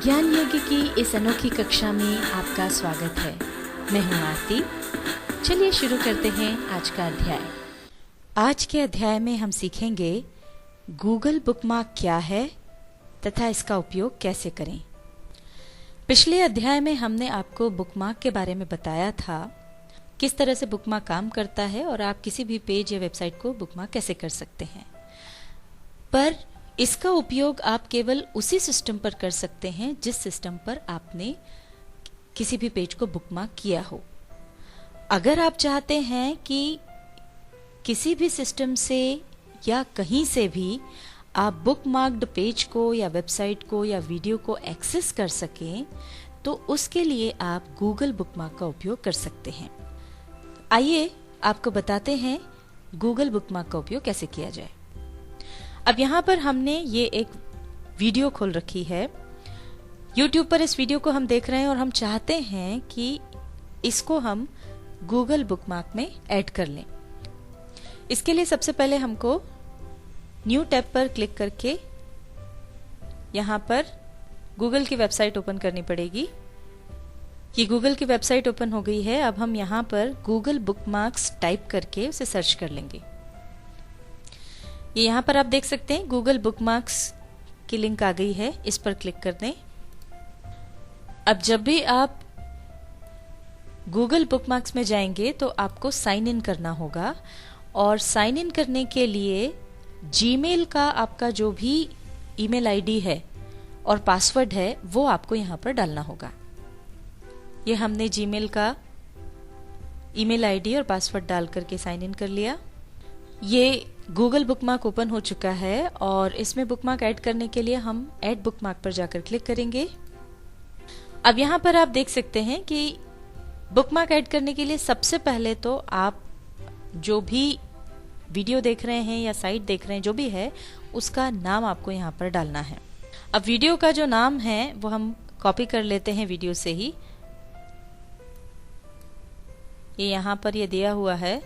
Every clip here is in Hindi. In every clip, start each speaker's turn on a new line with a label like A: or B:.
A: ज्ञान यज्ञ की इस अनोखी कक्षा में आपका स्वागत है। मैं हूं आरती। चलिए शुरू करते हैं आज का अध्याय। आज के अध्याय में हम सीखेंगे गूगल बुकमार्क क्या है तथा इसका उपयोग कैसे करें। पिछले अध्याय में हमने आपको बुकमार्क के बारे में बताया था, किस तरह से बुकमार्क काम करता है और आप किसी भी पेज या वेबसाइट को बुकमार्क कैसे कर सकते हैं। पर इसका उपयोग आप केवल उसी सिस्टम पर कर सकते हैं जिस सिस्टम पर आपने किसी भी पेज को बुकमार्क किया हो। अगर आप चाहते हैं कि किसी भी सिस्टम से या कहीं से भी आप बुकमार्क्ड पेज को या वेबसाइट को या वीडियो को एक्सेस कर सकें, तो उसके लिए आप गूगल बुकमार्क का उपयोग कर सकते हैं। आइए आपको बताते हैं गूगल बुकमार्क का उपयोग कैसे किया जाए। अब यहाँ पर हमने ये एक वीडियो खोल रखी है। YouTube पर इस वीडियो को हम देख रहे हैं और हम चाहते हैं कि इसको हम गूगल बुकमार्क में ऐड कर लें। इसके लिए सबसे पहले हमको न्यू टैब पर क्लिक करके यहाँ पर गूगल की वेबसाइट ओपन करनी पड़ेगी। ये गूगल की वेबसाइट ओपन हो गई है। अब हम यहाँ पर गूगल बुकमार्क्स टाइप करके उसे सर्च कर लेंगे। ये यहाँ पर आप देख सकते हैं गूगल बुकमार्क्स की लिंक आ गई है, इस पर क्लिक कर दें। अब जब भी आप गूगल बुकमार्क्स में जाएंगे तो आपको साइन इन करना होगा और साइन इन करने के लिए जीमेल का आपका जो भी ईमेल आईडी है और पासवर्ड है वो आपको यहाँ पर डालना होगा। ये हमने जीमेल का ईमेल आईडी और पासवर्ड डाल करके साइन इन कर लिया। ये गूगल बुकमार्क ओपन हो चुका है और इसमें बुकमार्क ऐड करने के लिए हम ऐड बुकमार्क पर जाकर क्लिक करेंगे। अब यहाँ पर आप देख सकते हैं कि बुकमार्क ऐड करने के लिए सबसे पहले तो आप जो भी वीडियो देख रहे हैं या साइट देख रहे हैं, जो भी है, उसका नाम आपको यहाँ पर डालना है। अब वीडियो का जो नाम है वो हम कॉपी कर लेते हैं वीडियो से ही। ये यहाँ पर ये दिया हुआ है,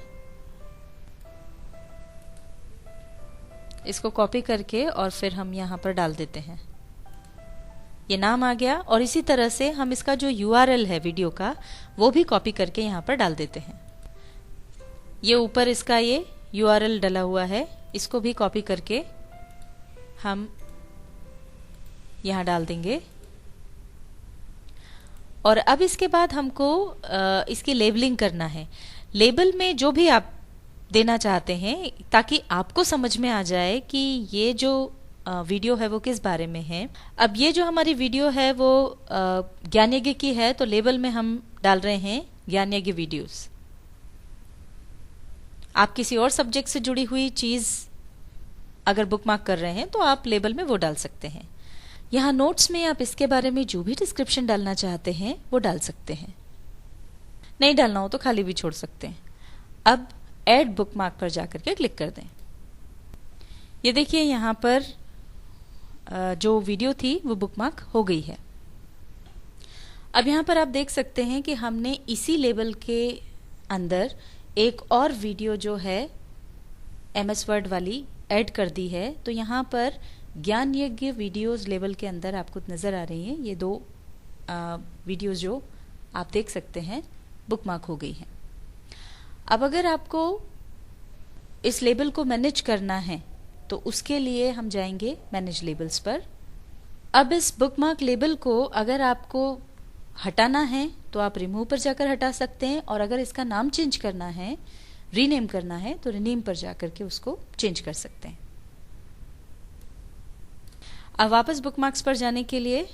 A: इसको कॉपी करके और फिर हम यहाँ पर डाल देते हैं। ये नाम आ गया और इसी तरह से हम इसका जो URL है वीडियो का वो भी कॉपी करके यहाँ पर डाल देते हैं। ये ऊपर इसका ये URL डला हुआ है, इसको भी कॉपी करके हम यहाँ डाल देंगे। और अब इसके बाद हमको इसकी लेबलिंग करना है। लेबल में जो भी आप देना चाहते हैं ताकि आपको समझ में आ जाए कि ये जो वीडियो है वो किस बारे में है। अब ये जो हमारी वीडियो है वो ज्ञान यज्ञ की है, तो लेबल में हम डाल रहे हैं ज्ञान यज्ञ वीडियोस। आप किसी और सब्जेक्ट से जुड़ी हुई चीज अगर बुकमार्क कर रहे हैं तो आप लेबल में वो डाल सकते हैं। यहाँ नोट्स में आप इसके बारे में जो भी डिस्क्रिप्शन डालना चाहते हैं वो डाल सकते हैं। नहीं डालना हो तो खाली भी छोड़ सकते हैं। अब ऐड बुकमार्क पर जाकर के क्लिक कर दें। ये देखिए यहाँ पर जो वीडियो थी वो बुकमार्क हो गई है। अब यहाँ पर आप देख सकते हैं कि हमने इसी लेबल के अंदर एक और वीडियो जो है MS वर्ड वाली ऐड कर दी है। तो यहाँ पर ज्ञान यज्ञ वीडियोस लेबल के अंदर आपको नजर आ रही हैं ये दो वीडियोस जो आप देख सकते हैं बुकमार्क हो गई हैं। अब अगर आपको इस लेबल को मैनेज करना है तो उसके लिए हम जाएंगे मैनेज लेबल्स पर। अब इस बुकमार्क लेबल को अगर आपको हटाना है तो आप रिमूव पर जाकर हटा सकते हैं, और अगर इसका नाम चेंज करना है, रीनेम करना है, तो रीनेम पर जाकर के उसको चेंज कर सकते हैं। अब वापस बुकमार्क्स पर जाने के लिए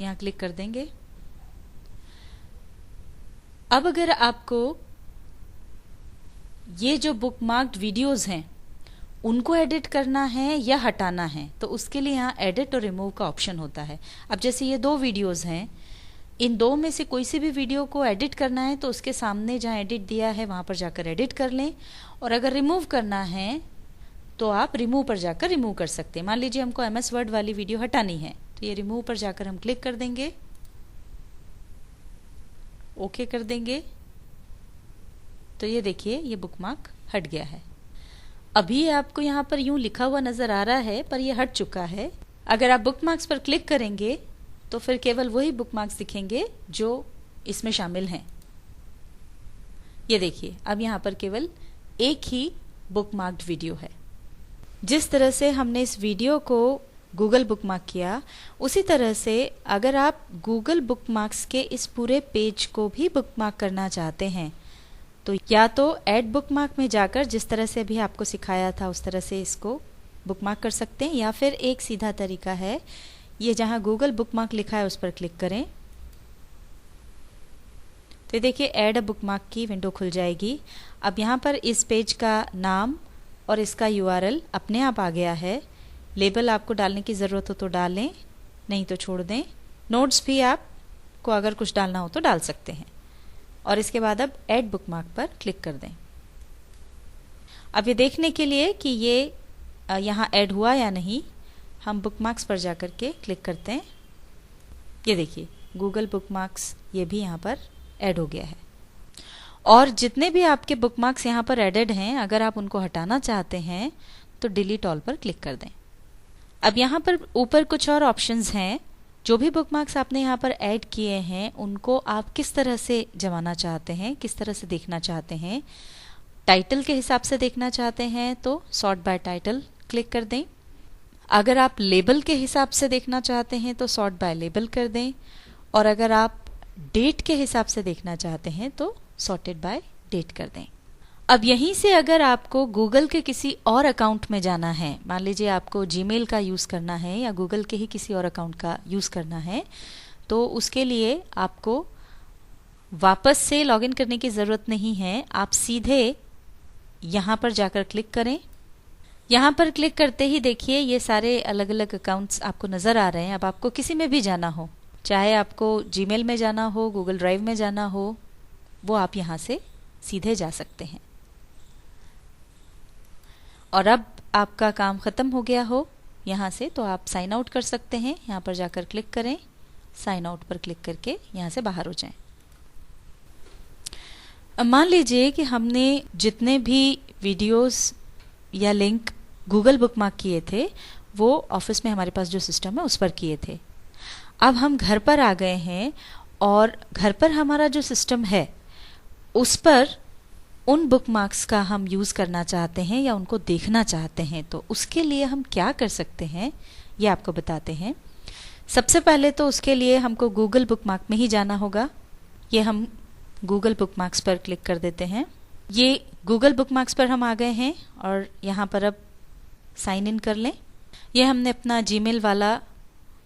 A: यहाँ क्लिक कर देंगे। अब अगर आपको ये जो बुकमार्क्ड वीडियोस हैं उनको एडिट करना है या हटाना है तो उसके लिए यहाँ एडिट और रिमूव का ऑप्शन होता है। अब जैसे ये दो वीडियोस हैं, इन दो में से कोई सी भी वीडियो को एडिट करना है तो उसके सामने जहाँ एडिट दिया है वहां पर जाकर एडिट कर लें, और अगर रिमूव करना है तो आप रिमूव पर जाकर रिमूव कर सकते हैं। मान लीजिए हमको MS वर्ड वाली वीडियो हटानी है तो ये रिमूव पर जाकर हम क्लिक कर देंगे, ओके कर देंगे। तो ये देखिए ये बुकमार्क हट गया है। अभी आपको यहाँ पर यूं लिखा हुआ नजर आ रहा है पर ये हट चुका है। अगर आप बुकमार्क्स पर क्लिक करेंगे तो फिर केवल वही बुकमार्क्स दिखेंगे जो इसमें शामिल हैं। ये देखिए, अब यहाँ पर केवल एक ही बुकमार्क्ड वीडियो है। जिस तरह से हमने इस वीडियो को गूगल बुकमार्क किया, उसी तरह से अगर आप गूगल बुकमार्क्स के इस पूरे पेज को भी बुकमार्क करना चाहते हैं तो या तो ऐड बुकमार्क में जाकर जिस तरह से अभी आपको सिखाया था उस तरह से इसको बुकमार्क कर सकते हैं, या फिर एक सीधा तरीका है, ये जहां गूगल बुकमार्क लिखा है उस पर क्लिक करें तो देखिए ऐड अ बुकमार्क की विंडो खुल जाएगी। अब यहाँ पर इस पेज का नाम और इसका URL अपने आप आ गया है। लेबल आपको डालने की ज़रूरत हो तो डालें, नहीं तो छोड़ दें। नोट्स भी आपको अगर कुछ डालना हो तो डाल सकते हैं। और इसके बाद अब ऐड बुकमार्क पर क्लिक कर दें। अब ये देखने के लिए कि ये यहाँ ऐड हुआ या नहीं, हम बुकमार्क्स पर जाकर के क्लिक करते हैं। ये देखिए गूगल बुकमार्क्स ये भी यहाँ पर ऐड हो गया है। और जितने भी आपके बुकमार्क्स यहाँ पर एडेड हैं, अगर आप उनको हटाना चाहते हैं तो डिलीट ऑल पर क्लिक कर दें। अब यहाँ पर ऊपर कुछ और ऑप्शंस हैं। जो भी बुकमार्क्स आपने यहाँ पर ऐड किए हैं उनको आप किस तरह से जमाना चाहते हैं, किस तरह से देखना चाहते हैं। टाइटल के हिसाब से देखना चाहते हैं तो सॉर्ट बाय टाइटल क्लिक कर दें। अगर आप लेबल के हिसाब से देखना चाहते हैं तो सॉर्ट बाय लेबल कर दें। और अगर आप डेट के हिसाब से देखना चाहते हैं तो सॉर्टेड बाय डेट कर दें। अब यहीं से अगर आपको गूगल के किसी और अकाउंट में जाना है, मान लीजिए आपको जीमेल का यूज़ करना है या गूगल के ही किसी और अकाउंट का यूज़ करना है, तो उसके लिए आपको वापस से लॉगिन करने की ज़रूरत नहीं है। आप सीधे यहाँ पर जाकर क्लिक करें। यहाँ पर क्लिक करते ही देखिए ये सारे अलग अलग अकाउंट्स आपको नज़र आ रहे हैं। अब आपको किसी में भी जाना हो, चाहे आपको जीमेल में जाना हो, गूगल ड्राइव में जाना हो, वो आप यहाँ से सीधे जा सकते हैं। और अब आपका काम ख़त्म हो गया हो यहाँ से तो आप साइन आउट कर सकते हैं। यहाँ पर जाकर क्लिक करें, साइन आउट पर क्लिक करके यहाँ से बाहर हो जाएं। अब मान लीजिए कि हमने जितने भी वीडियोस या लिंक गूगल बुकमार्क किए थे वो ऑफिस में हमारे पास जो सिस्टम है उस पर किए थे। अब हम घर पर आ गए हैं और घर पर हमारा जो सिस्टम है उस पर उन बुकमार्क्स का हम यूज़ करना चाहते हैं या उनको देखना चाहते हैं, तो उसके लिए हम क्या कर सकते हैं ये आपको बताते हैं। सबसे पहले तो उसके लिए हमको गूगल बुकमार्क में ही जाना होगा। ये हम गूगल बुकमार्क्स पर क्लिक कर देते हैं। ये गूगल बुकमार्क्स पर हम आ गए हैं और यहाँ पर अब साइन इन कर लें। ये हमने अपना जीमेल वाला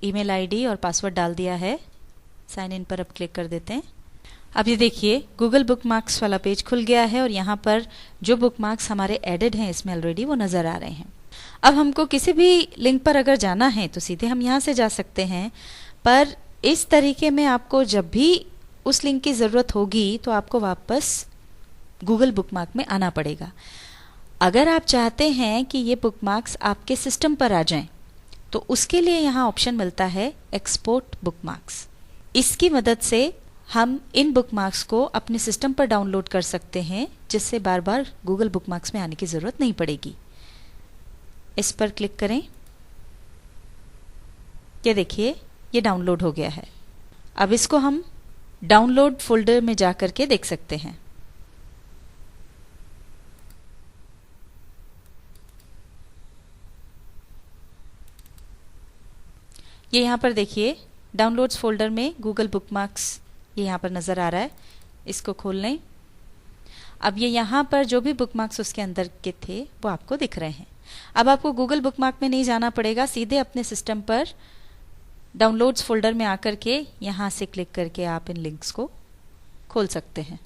A: ईमेल आईडी और पासवर्ड डाल दिया है। साइन इन पर अब क्लिक कर देते हैं। अब ये देखिए गूगल बुकमार्क्स वाला पेज खुल गया है और यहाँ पर जो बुकमार्क्स हमारे एडेड हैं इसमें ऑलरेडी वो नज़र आ रहे हैं। अब हमको किसी भी लिंक पर अगर जाना है तो सीधे हम यहाँ से जा सकते हैं, पर इस तरीके में आपको जब भी उस लिंक की ज़रूरत होगी तो आपको वापस गूगल बुकमार्क में आना पड़ेगा। अगर आप चाहते हैं कि ये बुकमार्क्स आपके सिस्टम पर आ जाएं, तो उसके लिए यहाँ ऑप्शन मिलता है एक्सपोर्ट बुकमार्क्स। इसकी मदद से हम इन बुकमार्क्स को अपने सिस्टम पर डाउनलोड कर सकते हैं, जिससे बार बार गूगल बुकमार्क्स में आने की ज़रूरत नहीं पड़ेगी। इस पर क्लिक करें। ये देखिए ये डाउनलोड हो गया है। अब इसको हम डाउनलोड फोल्डर में जाकर के देख सकते हैं। ये यहाँ पर देखिए डाउनलोड्स फोल्डर में गूगल बुकमार्क्स ये यहाँ पर नज़र आ रहा है। इसको खोल लें। अब ये यहाँ पर जो भी बुकमार्क्स उसके अंदर के थे वो आपको दिख रहे हैं। अब आपको गूगल बुकमार्क में नहीं जाना पड़ेगा, सीधे अपने सिस्टम पर डाउनलोड्स फोल्डर में आकर के यहाँ से क्लिक करके आप इन लिंक्स को खोल सकते हैं।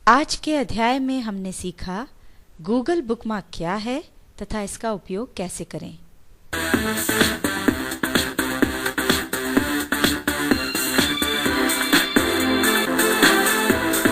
A: आज के अध्याय में हमने सीखा गूगल बुकमार्क क्या है तथा इसका उपयोग कैसे करें।